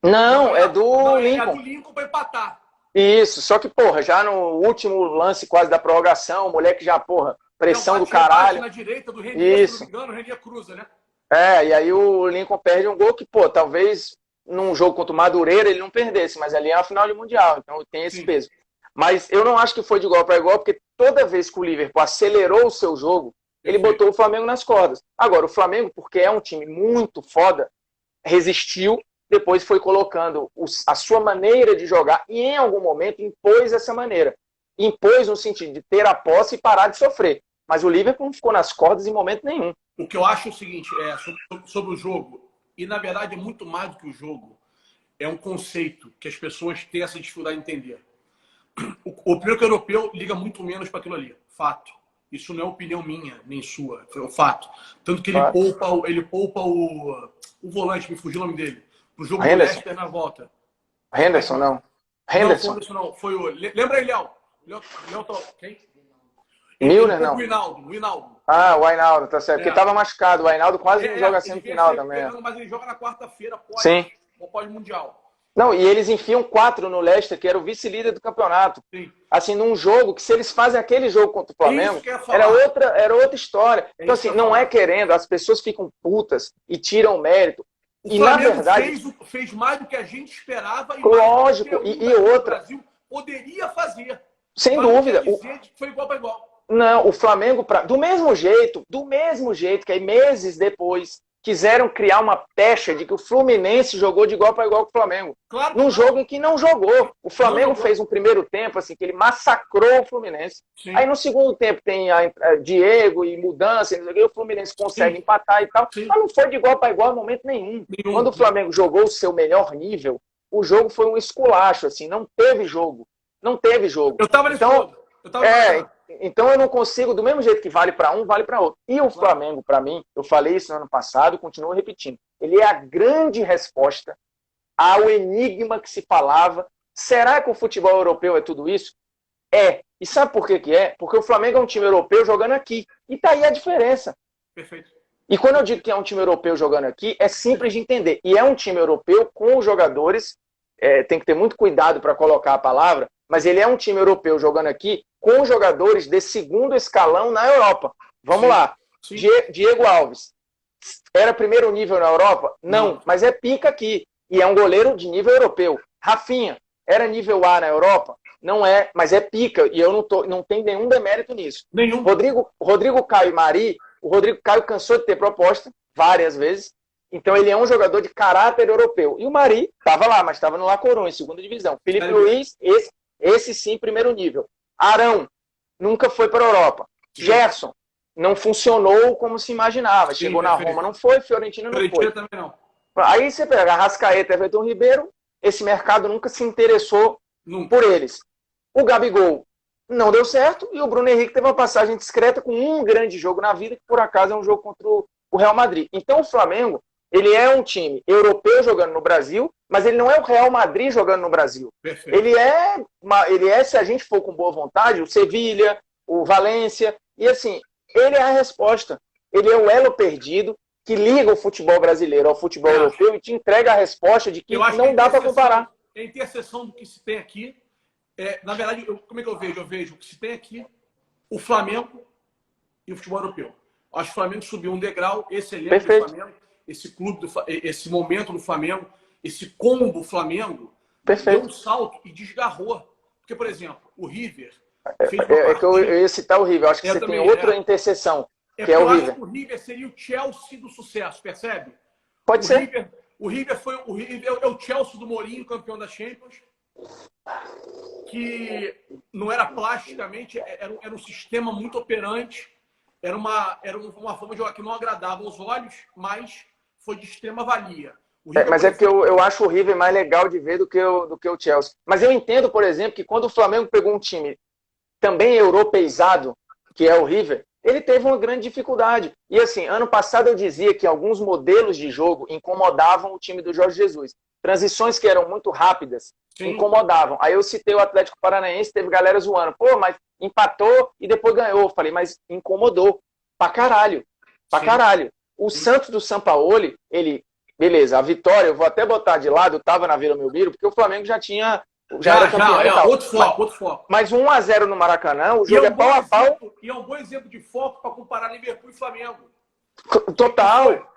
S2: Não, é do Lincoln.
S1: É a do Lincoln para empatar.
S2: Isso, só que, porra, já no último lance quase da prorrogação, o moleque já, porra, pressão do caralho.
S1: Na direita do Renier, se não me engano, o Renier cruza, né?
S2: E aí o Lincoln perde um gol que, pô, talvez num jogo contra o Madureira ele não perdesse, mas ali é a final de Mundial, então tem esse peso. Mas eu não acho que foi de igual para igual, porque toda vez que o Liverpool acelerou o seu jogo, ele botou o Flamengo nas cordas. Agora, o Flamengo, porque é um time muito foda, resistiu, depois foi colocando a sua maneira de jogar e em algum momento impôs essa maneira. Impôs no sentido de ter a posse e parar de sofrer. Mas o Liverpool não ficou nas cordas em momento nenhum.
S1: O que eu acho é o seguinte, sobre o jogo, e na verdade é muito mais do que o jogo, é um conceito que as pessoas têm essa dificuldade de entender. O primeiro que o europeu liga muito menos para aquilo ali, fato. Isso não é opinião minha, nem sua, é o fato. Tanto que ele poupa o volante, me fugiu o nome dele, pro jogo do Leicester na volta.
S2: Henderson, não. Henderson.
S1: Não, foi o... Lembra aí, Léo? Quem?
S2: Milner, não.
S1: O Hinaldo.
S2: Ah, o Wijnaldum, tá certo. Porque tava machucado. O Wijnaldum quase não joga semifinal também.
S1: Mas ele joga na quarta-feira, pós-mundial.
S2: Não, e eles enfiam 4 no Leicester, que era o vice-líder do campeonato.
S1: Sim.
S2: Assim, num jogo que se eles fazem aquele jogo contra o Flamengo, era outra história. Então, assim, não é querendo, as pessoas ficam putas e tiram mérito.
S1: E, na verdade, fez mais do que a gente esperava.
S2: Lógico, e outra.
S1: O Brasil poderia fazer.
S2: Sem dúvida.
S1: Foi igual para igual.
S2: Não, o Flamengo, do mesmo jeito que aí meses depois quiseram criar uma pecha de que o Fluminense jogou de igual para igual com o Flamengo.
S1: Claro
S2: num jogo em que não jogou. O Flamengo fez um primeiro tempo assim que ele massacrou o Fluminense. Sim. Aí no segundo tempo tem a Diego e mudança, e o Fluminense consegue empatar e tal. Sim. Mas não foi de igual para igual em momento nenhum. Quando o Flamengo jogou o seu melhor nível, o jogo foi um esculacho, assim, não teve jogo. Não teve jogo.
S1: Eu tava nesse jogo.
S2: Então eu não consigo, do mesmo jeito que vale para um, vale para outro. E o Flamengo, para mim, eu falei isso no ano passado, continuo repetindo, ele é a grande resposta ao enigma que se falava. Será que o futebol europeu é tudo isso? É. E sabe por que é? Porque o Flamengo é um time europeu jogando aqui. E tá aí a diferença.
S1: Perfeito.
S2: E quando eu digo que é um time europeu jogando aqui, é simples de entender. E é um time europeu com os jogadores, tem que ter muito cuidado para colocar a palavra, mas ele é um time europeu jogando aqui com jogadores de segundo escalão na Europa. Vamos lá. Sim. Diego Alves. Era primeiro nível na Europa? Não, mas é pica aqui. E é um goleiro de nível europeu. Rafinha, era nível A na Europa? Não é, mas é pica. E eu não tenho nenhum demérito nisso.
S1: Nenhum.
S2: Rodrigo Caio e Mari, o Rodrigo Caio cansou de ter proposta várias vezes. Então ele é um jogador de caráter europeu. E o Mari estava lá, mas estava no La Coruña, segunda divisão. Felipe Luiz, esse sim, primeiro nível. Arão, nunca foi para a Europa. Sim. Gerson, não funcionou como se imaginava. Sim, chegou na Roma, não foi. Fiorentina não foi.
S1: Também não.
S2: Aí você pega Arrascaeta, Everton Ribeiro, esse mercado nunca se interessou por eles. O Gabigol não deu certo e o Bruno Henrique teve uma passagem discreta com um grande jogo na vida, que por acaso é um jogo contra o Real Madrid. Então o Flamengo, ele é um time europeu jogando no Brasil, mas ele não é o Real Madrid jogando no Brasil.
S1: Perfeito.
S2: Ele é, se a gente for com boa vontade, o Sevilha, o Valência, e assim, ele é a resposta. Ele é o elo perdido que liga o futebol brasileiro ao futebol europeu e te entrega a resposta de que não dá para comparar.
S1: A interseção do que se tem aqui, na verdade, como é que eu vejo? Eu vejo o que se tem aqui, o Flamengo e o futebol europeu. Acho que o Flamengo subiu um degrau, esse elenco do Flamengo, esse clube, esse momento do Flamengo, esse combo Flamengo, deu um salto e desgarrou. Porque, por exemplo, o River fez
S2: que eu ia citar o River. Acho que você tem outra interseção, que é o River.
S1: Eu acho que o River seria o Chelsea do sucesso, percebe?
S2: Pode ser.
S1: O River é o Chelsea do Mourinho, campeão da Champions, que não era plasticamente, era um sistema muito operante, era uma forma de jogar que não agradava aos olhos, mas foi de extrema valia.
S2: Mas é porque eu acho o River mais legal de ver do que o Chelsea. Mas eu entendo, por exemplo, que quando o Flamengo pegou um time também europeizado, que é o River, ele teve uma grande dificuldade. E assim, ano passado eu dizia que alguns modelos de jogo incomodavam o time do Jorge Jesus. Transições que eram muito rápidas, incomodavam. Aí eu citei o Atlético Paranaense, teve galera zoando. Pô, mas empatou e depois ganhou. Eu falei, mas incomodou. Pra caralho. Pra caralho. O Santos do Sampaoli, beleza, a vitória, eu vou até botar de lado, eu tava na Vila Belmiro, porque o Flamengo já era campeão e tal.
S1: Outro foco.
S2: Mas 1-0 no Maracanã, o jogo é pau a pau.
S1: E é um bom exemplo de foco para comparar Liverpool e Flamengo.
S2: Total.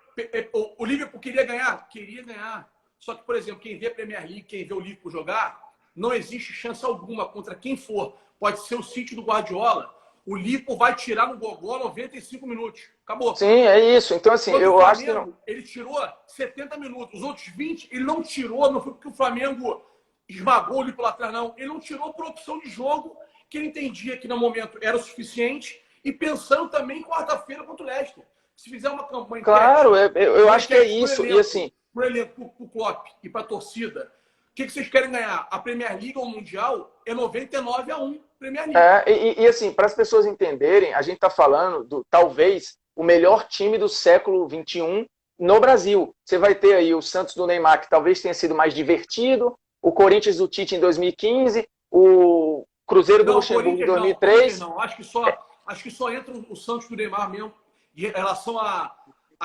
S1: O Liverpool queria ganhar? Queria ganhar. Só que, por exemplo, quem vê a Premier League, quem vê o Liverpool jogar, não existe chance alguma contra quem for. Pode ser o City do Guardiola, o Lipo vai tirar no gogó 95 minutos. Acabou.
S2: Sim, é isso. Então, assim, eu acho que não...
S1: Ele tirou 70 minutos. Os outros 20, ele não tirou, não foi porque o Flamengo esmagou o Lipo lá atrás, não. Ele não tirou por opção de jogo, que ele entendia que no momento era o suficiente, e pensando também em quarta-feira contra o Leicester. Se fizer uma campanha...
S2: Claro, eu acho que é isso.
S1: Elenco,
S2: e assim...
S1: Pro elenco, pro Klopp e pra torcida, o que vocês querem ganhar? A Premier League ou o Mundial é 99-1 Premier League.
S2: Assim, para as pessoas entenderem, a gente está falando do talvez o melhor time do século XXI no Brasil. Você vai ter aí o Santos do Neymar, que talvez tenha sido mais divertido, o Corinthians do Tite em 2015, o Cruzeiro do Luxemburgo em 2003.
S1: Não. Acho que só entra o Santos do Neymar mesmo, em relação à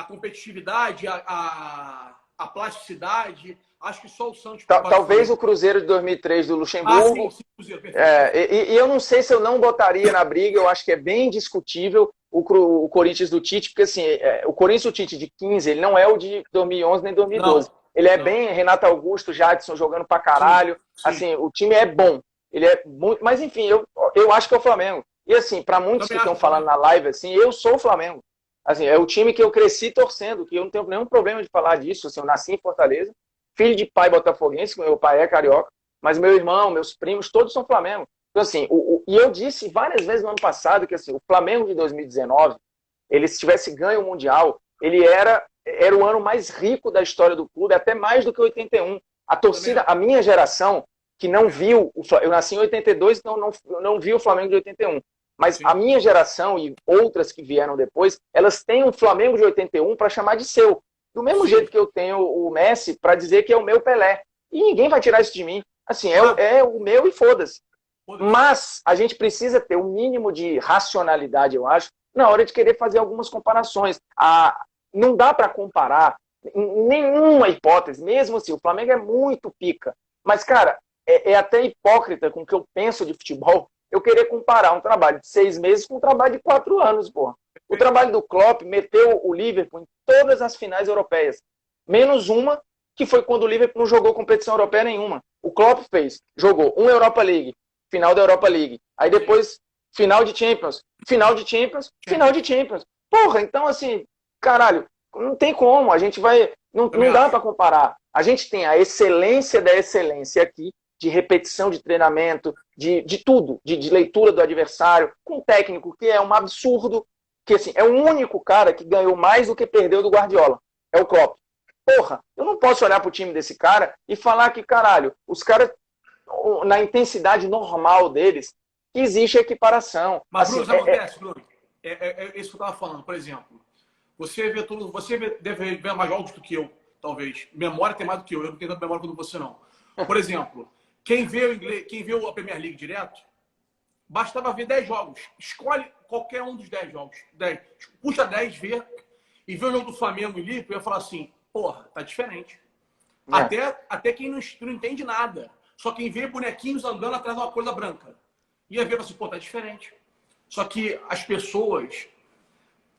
S1: competitividade, à plasticidade. Acho que só o Santos...
S2: Talvez o Cruzeiro de 2003 do Luxemburgo.
S1: Sim, Cruzeiro, perfeito.
S2: E eu não sei se eu não botaria na briga, eu acho que é bem discutível o Corinthians do Tite, porque assim, o Corinthians do Tite de 15, ele não é o de 2011 nem 2012. Ele é bem Renato Augusto, Jadson jogando pra caralho. Sim. Assim, o time é bom. Ele é muito... Mas enfim, eu acho que é o Flamengo. E assim, para muitos que estão falando na live, assim, eu sou o Flamengo. Assim, é o time que eu cresci torcendo, que eu não tenho nenhum problema de falar disso. Assim, eu nasci em Fortaleza, filho de pai botafoguense, meu pai é carioca, mas meu irmão, meus primos, todos são Flamengo. Então, assim, e eu disse várias vezes no ano passado que assim, o Flamengo de 2019, ele se tivesse ganho o Mundial, ele era o ano mais rico da história do clube, até mais do que 81. A torcida, a minha geração, que não viu, eu nasci em 82, então não vi o Flamengo de 81. Mas a minha geração e outras que vieram depois, elas têm um Flamengo de 81 para chamar de seu. Do mesmo jeito que eu tenho o Messi para dizer que é o meu Pelé. E ninguém vai tirar isso de mim. Assim, é o meu e foda-se. Mas a gente precisa ter um mínimo de racionalidade, eu acho, na hora de querer fazer algumas comparações. Não dá para comparar em nenhuma hipótese. Mesmo assim, o Flamengo é muito pica. Mas, cara, é até hipócrita com o que eu penso de futebol eu querer comparar um trabalho de 6 meses com um trabalho de 4 anos, porra. O trabalho do Klopp meteu o Liverpool em todas as finais europeias. Menos uma, que foi quando o Liverpool não jogou competição europeia nenhuma. O Klopp jogou uma Europa League, final da Europa League. Aí depois, final de Champions. Final de Champions, final de Champions. Porra, então assim, caralho, não tem como. A gente vai... Não dá para comparar. A gente tem a excelência da excelência aqui, de repetição de treinamento, de tudo, de leitura do adversário, com um técnico que é um absurdo, que assim, é o único cara que ganhou mais do que perdeu do Guardiola. É o Klopp. Porra, eu não posso olhar pro time desse cara e falar que, caralho, os caras, na intensidade normal deles, existe equiparação.
S1: Mas, assim, Bruno, acontece, Bruno? É isso que eu estava falando, por exemplo. Você deve ver mais jogos do que eu, talvez. Memória tem mais do que eu não tenho tanta memória quanto você, não. Por exemplo, quem vê a Premier League direto, bastava ver 10 jogos. Escolhe qualquer um dos 10 jogos. 10. Puxa 10, vê. E vê o jogo do Flamengo e Liverpool e vai falar assim, porra, tá diferente. Até quem não entende nada. Só quem vê bonequinhos andando atrás de uma coisa branca. Ia ver assim, pô, tá diferente. Só que as pessoas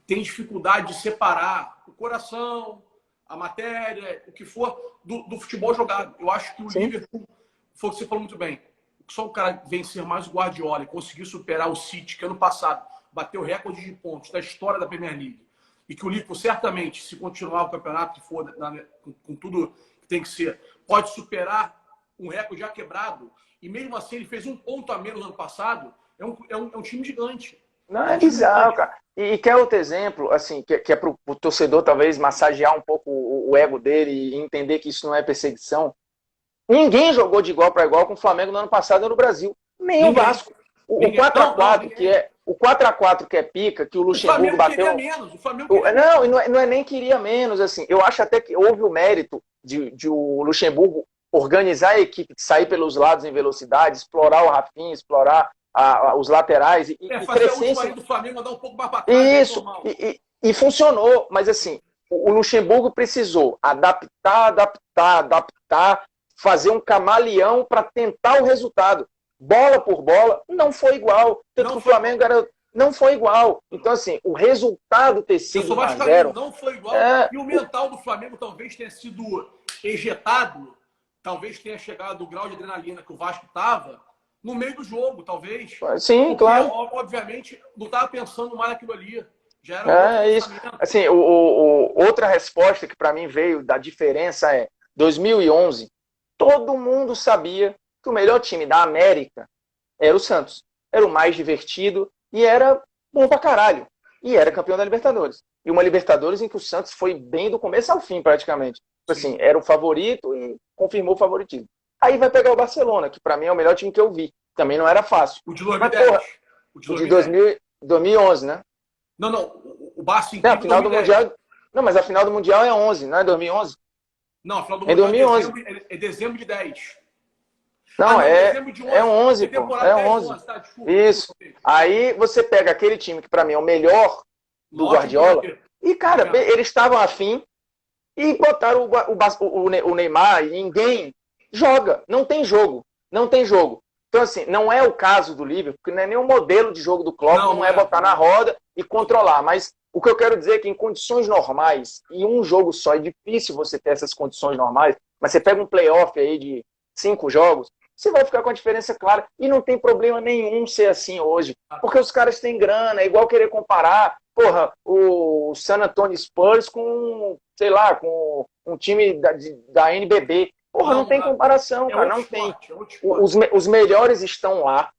S1: têm dificuldade de separar o coração, a matéria, o que for, do futebol jogado. Eu acho que o Liverpool, foi o que você falou muito bem, só o cara vencer mais o Guardiola e conseguir superar o City, que ano passado bateu recorde de pontos da história da Premier League, e que o Liverpool certamente, se continuar o campeonato, que for com tudo que tem que ser, pode superar um recorde já quebrado, e mesmo assim ele fez um ponto a menos no ano passado, é um time gigante.
S2: Não, é bizarro, cara. E quer outro exemplo, assim, que é pro torcedor talvez massagear um pouco o ego dele e entender que isso não é perseguição. Ninguém jogou de igual para igual com o Flamengo no ano passado no Brasil. Nem o Vasco. O 4x4, que é o 4x4 que é pica, que o Luxemburgo bateu.
S1: O Flamengo queria menos.
S2: Não, não é nem queria menos, assim. Eu acho até que houve o mérito de o Luxemburgo organizar a equipe, sair pelos lados em velocidade, explorar o Rafinha, explorar os laterais e
S1: fazer a última do Flamengo andar um pouco mais para trás.
S2: Isso, e funcionou, mas assim, o Luxemburgo precisou adaptar, fazer um camaleão para tentar o resultado. Bola por bola, não foi igual. Tanto que o Flamengo não foi igual. Então, assim, o resultado ter sido 1-0...
S1: Não foi igual. E o mental do Flamengo talvez tenha sido ejetado, talvez tenha chegado o grau de adrenalina que o Vasco estava, no meio do jogo, talvez.
S2: Sim,
S1: porque,
S2: claro.
S1: obviamente, não estava pensando mais naquilo ali. Já era
S2: É isso. Assim, outra resposta que para mim veio da diferença é 2011, todo mundo sabia que o melhor time da América era o Santos. Era o mais divertido e era bom pra caralho. E era campeão da Libertadores. E uma Libertadores em que o Santos foi bem do começo ao fim, praticamente. Assim, era o favorito e confirmou o favoritismo. Aí vai pegar o Barcelona, que pra mim é o melhor time que eu vi. Também não era fácil.
S1: O de 2010.
S2: Mas, porra,
S1: o de
S2: 2010. 2011, né?
S1: Não. O Barça
S2: É, a
S1: incrível
S2: final do
S1: 2010.
S2: Mundial... Não, mas a final do Mundial é 11, não é 2011?
S1: Não, a final do
S2: É
S1: Mundial
S2: 2011.
S1: é dezembro de 10.
S2: Não,
S1: Dezembro de 11.
S2: é 11, pô.
S1: Temporada
S2: É
S1: 10,
S2: 11.
S1: 11, tá? Desculpa.
S2: Isso. Aí você pega aquele time que pra mim é o melhor do Guardiola. E, cara, eles estavam afim e botaram o Neymar e ninguém joga. Não tem jogo. Não tem jogo. Então, assim, não é o caso do Liverpool, porque não é nem o modelo de jogo do Klopp, não é botar na roda e controlar. Mas o que eu quero dizer é que em condições normais, e um jogo só, é difícil você ter essas condições normais, mas você pega um playoff aí de 5 jogos, você vai ficar com a diferença clara. E não tem problema nenhum ser assim hoje, porque os caras têm grana, é igual querer comparar, porra, o San Antonio Spurs com, sei lá, com um time da NBB. Porra, não tem comparação, cara, não tem. Os melhores estão lá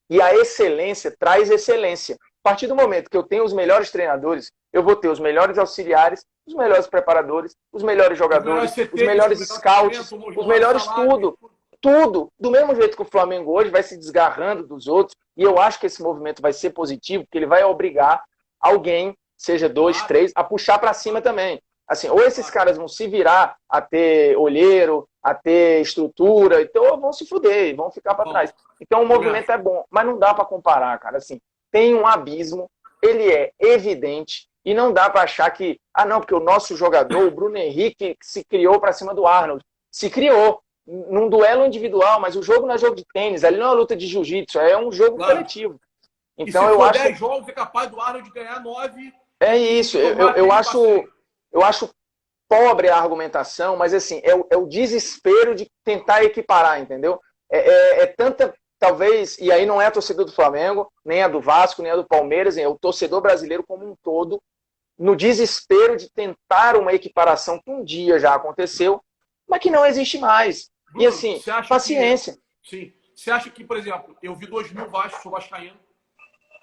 S2: e a excelência traz excelência. A partir do momento que eu tenho os melhores treinadores, eu vou ter os melhores auxiliares, os melhores preparadores, os melhores jogadores, os melhores scouts, os melhores tudo. Tudo. Do mesmo jeito que o Flamengo hoje vai se desgarrando dos outros, e eu acho que esse movimento vai ser positivo, porque ele vai obrigar alguém, seja 2, 3, a puxar para cima também. Assim, ou esses caras vão se virar a ter olheiro, a ter estrutura, então ou vão se fuder, vão ficar para trás. Então o movimento é bom, mas não dá para comparar, cara. Assim, tem um abismo, ele é evidente, e não dá para achar que, não, porque o nosso jogador, o Bruno Henrique, se criou para cima do Arnold. Se criou num duelo individual, mas o jogo não é jogo de tênis, ali não é uma luta de jiu-jitsu, é um jogo coletivo.
S1: Então eu acho 10 jogos é capaz do Arnold ganhar 9.
S2: É isso, eu acho pobre a argumentação, mas assim, é o desespero de tentar equiparar, entendeu? É tanta, talvez, e aí não é a torcida do Flamengo, nem a do Vasco, nem a do Palmeiras, é o torcedor brasileiro como um todo, no desespero de tentar uma equiparação que um dia já aconteceu, mas que não existe mais. Bruno, e assim, paciência.
S1: Sim. Você acha que, por exemplo, eu vi 2000 Vasco, sou vascaíno,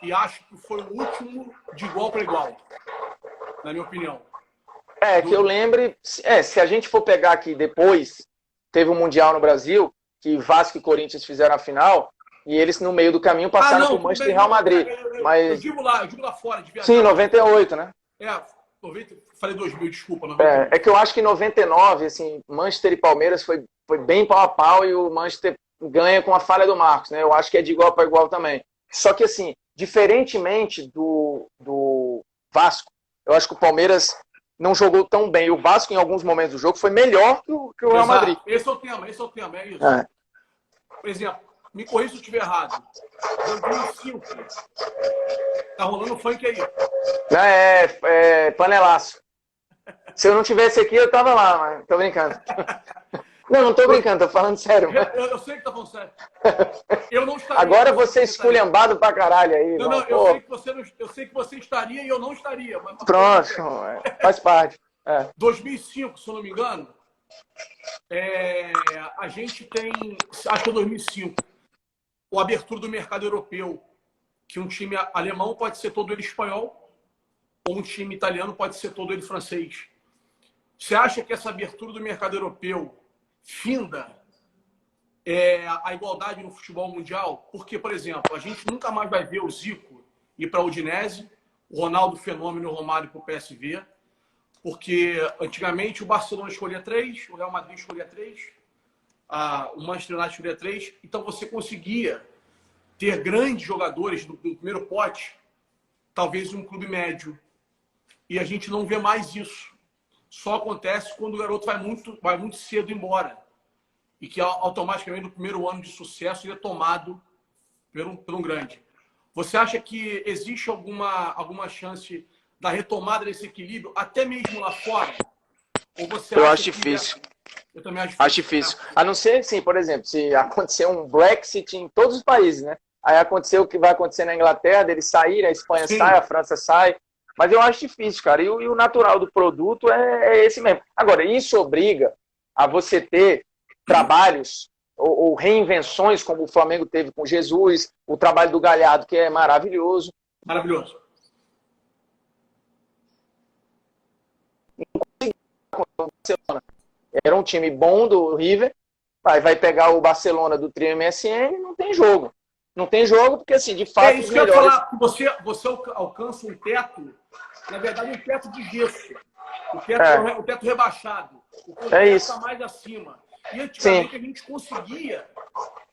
S1: e acho que foi o último de igual para igual, na minha opinião.
S2: Que eu lembre, se a gente for pegar aqui depois, teve um Mundial no Brasil, que Vasco e Corinthians fizeram a final, e eles no meio do caminho passaram por Manchester e Real Madrid. Mas...
S1: Eu digo lá fora, de viajar.
S2: Sim, 98, né?
S1: 90, falei 2000, desculpa. 98.
S2: É que eu acho que em 99, assim, Manchester e Palmeiras foi bem pau a pau e o Manchester ganha com a falha do Marcos, né? Eu acho que é de igual para igual também. Só que, assim, diferentemente do Vasco, eu acho que o Palmeiras não jogou tão bem. O Vasco, em alguns momentos do jogo, foi melhor que o Real Madrid.
S1: Esse é o tema, é isso. Por exemplo, me corrija se eu estiver errado. 2005. Tá rolando funk aí.
S2: É panelaço. Se eu não tivesse aqui, eu tava lá, mas tô brincando. Não tô brincando, tô falando sério.
S1: Eu sei que tá falando sério. Eu não estaria.
S2: Agora você é esculhambado pra caralho aí.
S1: Não, eu sei que você estaria e eu não estaria. Mas
S2: pronto, faz parte.
S1: 2005, se eu não me engano, a gente tem, acho que é 2005, a abertura do mercado europeu, que um time alemão pode ser todo ele espanhol, ou um time italiano pode ser todo ele francês. Você acha que essa abertura do mercado europeu finda a igualdade no futebol mundial? Porque, por exemplo, a gente nunca mais vai ver o Zico ir para a Udinese, o Ronaldo Fenômeno e o Romário para o PSV, porque antigamente o Barcelona escolhia 3, o Real Madrid escolhia 3, o Manchester United escolhia 3, então você conseguia ter grandes jogadores no primeiro pote, talvez um clube médio. E a gente não vê mais isso. Só acontece quando o garoto vai muito cedo embora. E que automaticamente no primeiro ano de sucesso ele é tomado por um grande. Você acha que existe alguma chance da retomada desse equilíbrio, até mesmo lá fora? Ou você
S2: eu acho difícil.
S1: Eu também acho
S2: Acho difícil. A não ser, sim, por exemplo, se acontecer um Brexit em todos os países, né? Aí aconteceu o que vai acontecer na Inglaterra, deles saírem, a Espanha
S1: Sim.
S2: sai, a França sai. Mas eu acho difícil, cara. E o natural do produto é esse mesmo. Agora, isso obriga a você ter trabalhos ou reinvenções, como o Flamengo teve com Jesus, o trabalho do Galhardo, que é maravilhoso.
S1: Maravilhoso.
S2: Era um time bom do River, vai pegar o Barcelona do trio MSN, não tem jogo. Não tem jogo porque, assim, de fato,
S1: isso
S2: os
S1: que eu ia
S2: melhores...
S1: falar, você alcança um teto, na verdade, um teto de gesso. O teto rebaixado. O teto está mais acima. E antigamente a gente conseguia,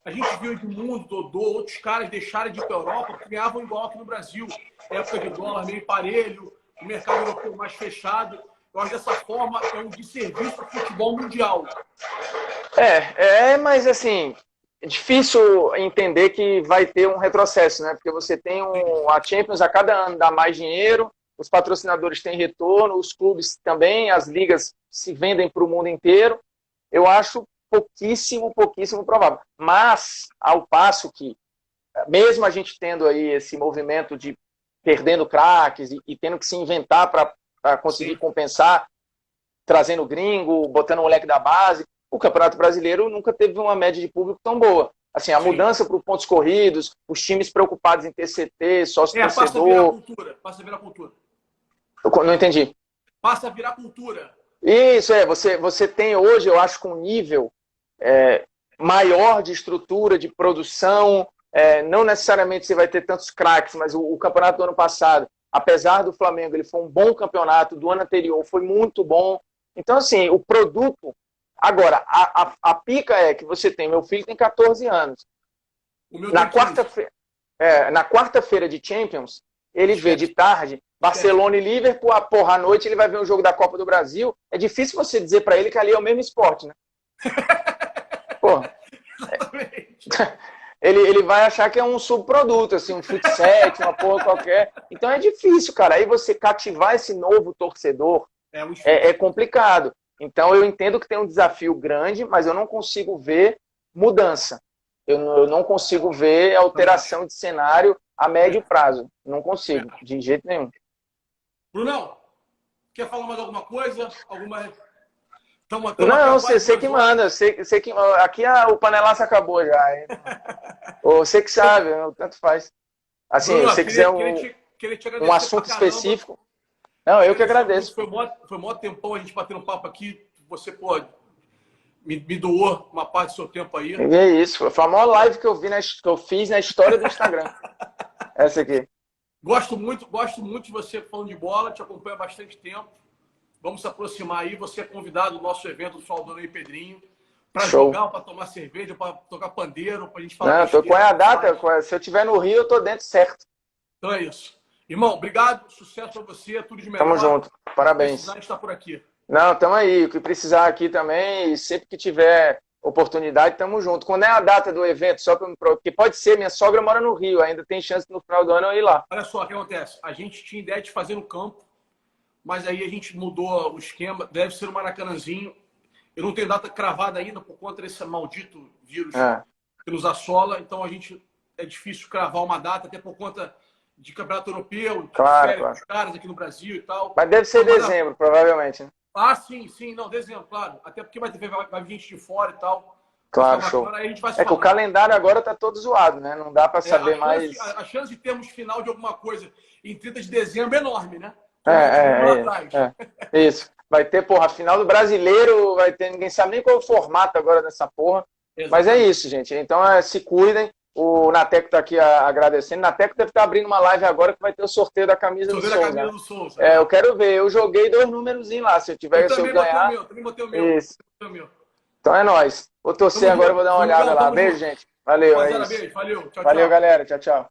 S1: a gente viu do mundo, Dodô, outros caras deixarem de ir para a Europa, porque ganhavam igual aqui no Brasil. Época de dólar meio parelho, o mercado europeu mais fechado. Eu acho que dessa forma é um desserviço para o futebol mundial.
S2: Mas assim, é difícil entender que vai ter um retrocesso, né? Porque você tem a Champions a cada ano dá mais dinheiro, os patrocinadores têm retorno, os clubes também, as ligas se vendem para o mundo inteiro. Eu acho pouquíssimo provável. Mas, ao passo que, mesmo a gente tendo aí esse movimento de perdendo craques e tendo que se inventar para conseguir compensar, trazendo gringo, botando o moleque da base, o Campeonato Brasileiro nunca teve uma média de público tão boa. Assim, a mudança para os pontos corridos, os times preocupados em ter CT, sócio-torcedor...
S1: Passa a virar cultura.
S2: Não entendi.
S1: Passa a virar cultura.
S2: Isso, você tem hoje, eu acho, com um nível maior de estrutura, de produção, não necessariamente você vai ter tantos craques, mas o campeonato do ano passado, apesar do Flamengo, ele foi um bom campeonato, do ano anterior foi muito bom. Então, assim, o produto... Agora, a pica é que você tem, meu filho tem 14 anos. Na quarta-feira de Champions, ele vê de tarde Barcelona e Liverpool, à noite ele vai ver um jogo da Copa do Brasil. É difícil você dizer para ele que ali é o mesmo esporte, né? Porra. Ele vai achar que é um subproduto, assim, um futsal, uma porra qualquer. Então é difícil, cara. Aí você cativar esse novo torcedor é complicado. Então eu entendo que tem um desafio grande, mas eu não consigo ver mudança. Eu não consigo ver alteração de cenário a médio prazo. Não consigo, de jeito nenhum.
S1: Brunão, quer falar mais alguma coisa?
S2: Não, você que manda. Aqui o panelaço acabou já. Hein? Você que sabe, tanto faz. Assim,
S1: Bruno,
S2: se você quiser um assunto específico... Não, eu que agradeço.
S1: Foi mó tempão a gente batendo papo aqui. Você, me doou uma parte do seu tempo aí.
S2: É isso. Foi a maior live que eu fiz na história do Instagram. Essa aqui.
S1: Gosto muito de você falando de bola. Te acompanho há bastante tempo. Vamos se aproximar aí. Você é convidado do nosso evento do Faldona e Pedrinho. Para jogar, para tomar cerveja, para tocar pandeiro, para a gente falar.
S2: Não, qual é a data? Se eu estiver no Rio, eu tô dentro, certo.
S1: Então é isso. Irmão, obrigado. Sucesso para você. Tudo de melhor.
S2: Tamo junto. Parabéns.
S1: Se precisar, a gente está por aqui.
S2: Não, tamo aí. O que precisar aqui também. E sempre que tiver oportunidade, tamo junto. Quando é a data do evento? Só porque pode ser, minha sogra mora no Rio. Ainda tem chance no final do ano eu ir lá.
S1: Olha só o que acontece. A gente tinha ideia de fazer no campo, mas aí a gente mudou o esquema. Deve ser no Maracanãzinho. Eu não tenho data cravada ainda por conta desse maldito vírus que nos assola. Então é difícil cravar uma data, até por conta de campeonato europeu,
S2: claro.
S1: Os caras aqui no Brasil e tal.
S2: Mas deve ser dezembro, provavelmente, né?
S1: Sim, não, dezembro, claro. Até porque vai vir gente de fora e tal.
S2: Claro, show.
S1: Aí a gente vai
S2: que o calendário agora tá todo zoado, né? Não dá para saber mais...
S1: A chance de termos final de alguma coisa em 30 de dezembro é enorme, né?
S2: Isso. Vai ter, a final do Brasileiro, vai ter... Ninguém sabe nem qual é o formato agora dessa porra. Exatamente. Mas é isso, gente. Então, se cuidem. O Nateco tá aqui agradecendo. Nateco deve estar abrindo uma live agora que vai ter o sorteio da camisa do Souza. Eu quero ver. Eu joguei 2 númerozinhos lá. Se eu ganhar...
S1: Também botei o meu.
S2: Isso. Então é nóis. Vou torcer agora, vou dar uma olhada lá. Beijo, gente. Valeu.
S1: Beijo. Valeu. Tchau,
S2: valeu, galera. Tchau, tchau.